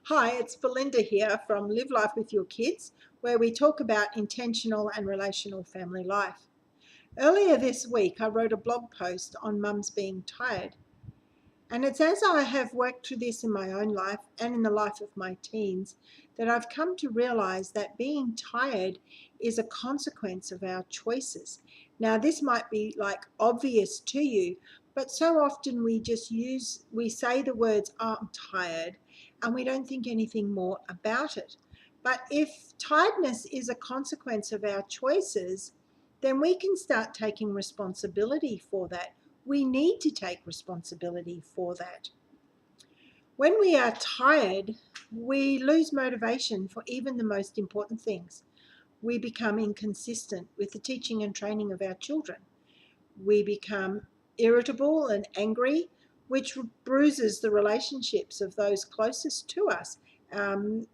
Hi, it's Belinda here from Live Life with Your Kids, where we talk about intentional and relational family life. Earlier this week, I wrote a blog post on mums being tired. And it's as I have worked through this in my own life and in the life of my teens that I've come to realize that being tired is a consequence of our choices. Now, this might be like obvious to you, but so often we say the words, "Oh, I'm tired," and we don't think anything more about it. But if tiredness is a consequence of our choices, then we can start taking responsibility for that. We need to take responsibility for that. When we are tired, we lose motivation for even the most important things. We become inconsistent with the teaching and training of our children. We become irritable and angry, which bruises the relationships of those closest to us,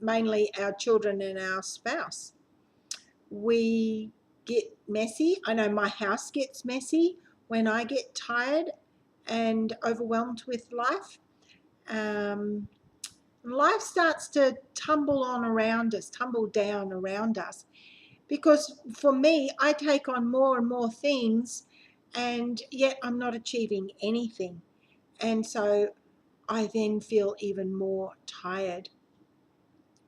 mainly our children and our spouse. We get messy. I know my house gets messy when I get tired and overwhelmed with life. Um, Life starts to tumble down around us. Because for me, I take on more and more things, and yet I'm not achieving anything. And so I then feel even more tired.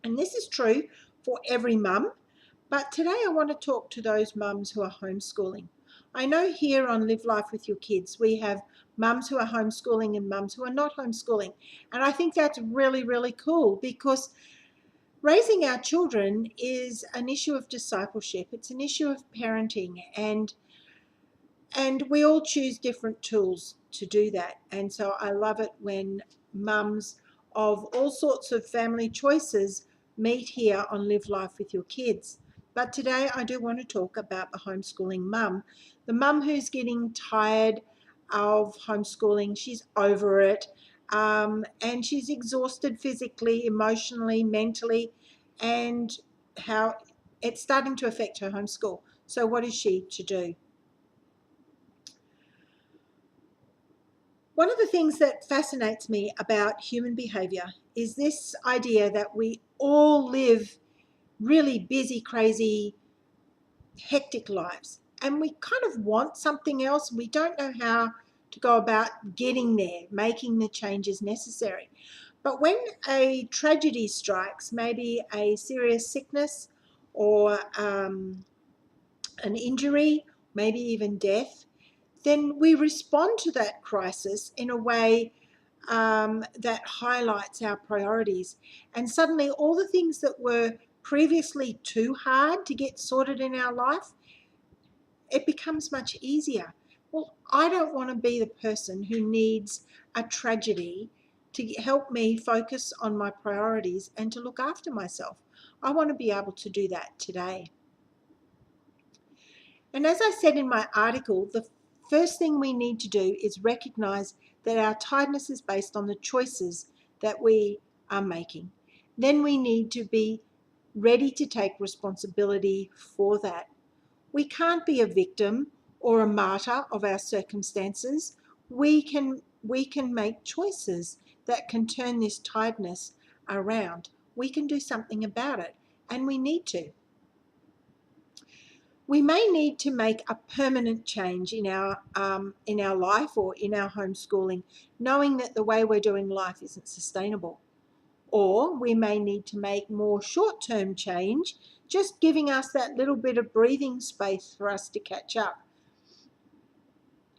And this is true for every mum. But today I want to talk to those mums who are homeschooling. I know here on Live Life with Your Kids, we have mums who are homeschooling and mums who are not homeschooling. And I think that's really, really cool because raising our children is an issue of discipleship. It's an issue of parenting, and we all choose different tools to do that. And so I love it when mums of all sorts of family choices meet here on Live Life with Your Kids. But today I do want to talk about the homeschooling mum, the mum who's getting tired of homeschooling. She's over it, and she's exhausted physically, emotionally, mentally, and how it's starting to affect her homeschool. So what is she to do? One of the things that fascinates me about human behavior is this idea that we all live really busy, crazy, hectic lives. And we kind of want something else. We don't know how to go about getting there, making the changes necessary. But when a tragedy strikes, maybe a serious sickness or an injury, maybe even death, then we respond to that crisis in a way that highlights our priorities. And suddenly, all the things that were previously too hard to get sorted in our life, it becomes much easier. Well, I don't want to be the person who needs a tragedy to help me focus on my priorities and to look after myself. I want to be able to do that today. And as I said in my article, the first thing we need to do is recognize that our tiredness is based on the choices that we are making. Then we need to be ready to take responsibility for that. We can't be a victim or a martyr of our circumstances. We can make choices that can turn this tiredness around. We can do something about it, and we need to. We may need to make a permanent change in our life or in our homeschooling, knowing that the way we're doing life isn't sustainable. Or we may need to make more short-term change, just giving us that little bit of breathing space for us to catch up.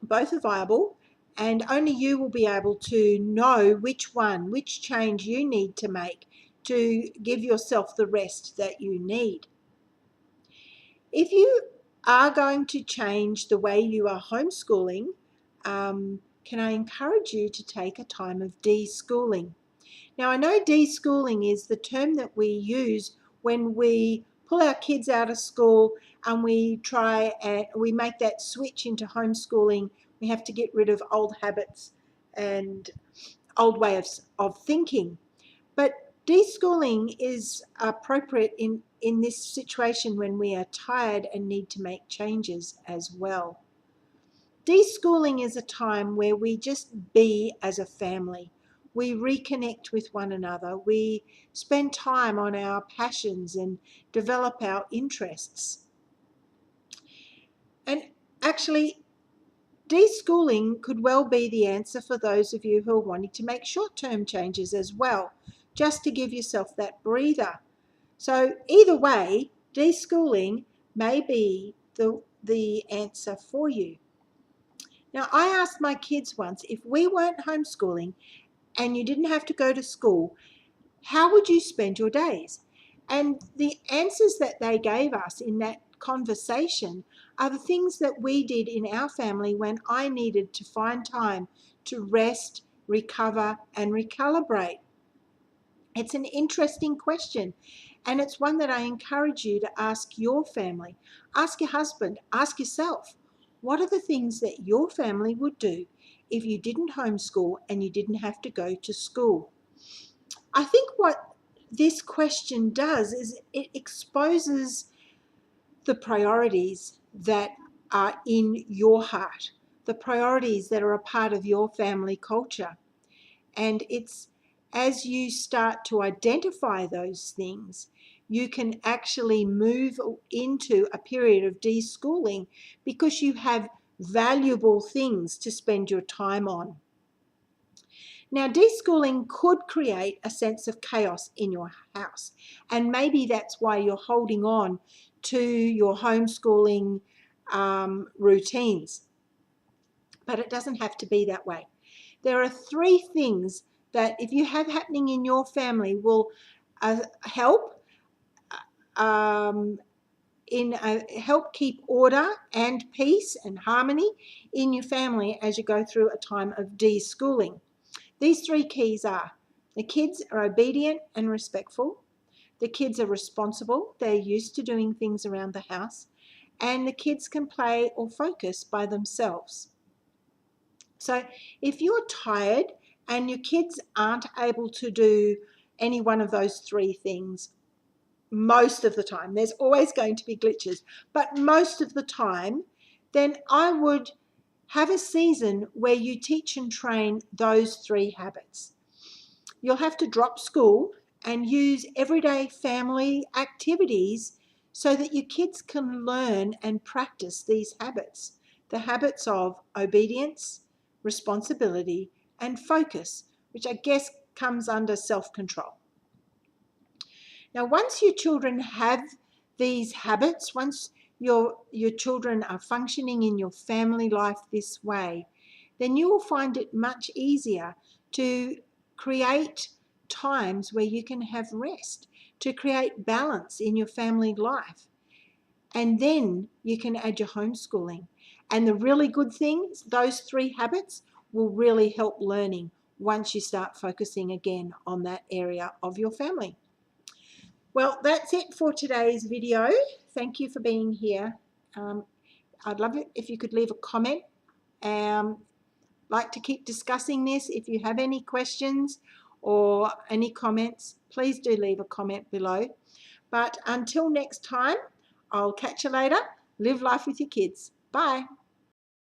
Both are viable, and only you will be able to know which change you need to make to give yourself the rest that you need. If you are going to change the way you are homeschooling, can I encourage you to take a time of deschooling? Now, I know deschooling is the term that we use when we pull our kids out of school and we try and we make that switch into homeschooling. We have to get rid of old habits and old ways of thinking. But deschooling is appropriate in this situation when we are tired and need to make changes as well. Deschooling is a time where we just be as a family. We reconnect with one another. We spend time on our passions and develop our interests. And actually, deschooling could well be the answer for those of you who are wanting to make short-term changes as well, just to give yourself that breather. So either way, deschooling may be the answer for you. Now, I asked my kids once, if we weren't homeschooling and you didn't have to go to school, how would you spend your days? And the answers that they gave us in that conversation are the things that we did in our family when I needed to find time to rest, recover, and recalibrate. It's an interesting question, and it's one that I encourage you to ask your family. Ask your husband, ask yourself, what are the things that your family would do if you didn't homeschool and you didn't have to go to school? I think what this question does is it exposes the priorities that are in your heart, the priorities that are a part of your family culture. And it's as you start to identify those things, you can actually move into a period of deschooling because you have valuable things to spend your time on. Now, deschooling could create a sense of chaos in your house, and maybe that's why you're holding on to your homeschooling routines. But it doesn't have to be that way. There are 3 things that, if you have happening in your family, will help help keep order and peace and harmony in your family as you go through a time of deschooling. These 3 keys are: the kids are obedient and respectful, the kids are responsible, they're used to doing things around the house, and the kids can play or focus by themselves. So if you're tired and your kids aren't able to do any one of those 3 things most of the time, there's always going to be glitches, but most of the time, then I would have a season where you teach and train those 3 habits. You'll have to drop school and use everyday family activities so that your kids can learn and practice these habits. The habits of obedience, responsibility, and focus, which I guess comes under self-control. Now, once your children have these habits, once your children are functioning in your family life this way, then you will find it much easier to create times where you can have rest, to create balance in your family life. And then you can add your homeschooling. And the really good things, those 3 habits will really help learning once you start focusing again on that area of your family. Well, that's it for today's video. Thank you for being here. I'd love it if you could leave a comment. Like to keep discussing this. If you have any questions or any comments, please do leave a comment below. But until next time, I'll catch you later. Live life with your kids. Bye.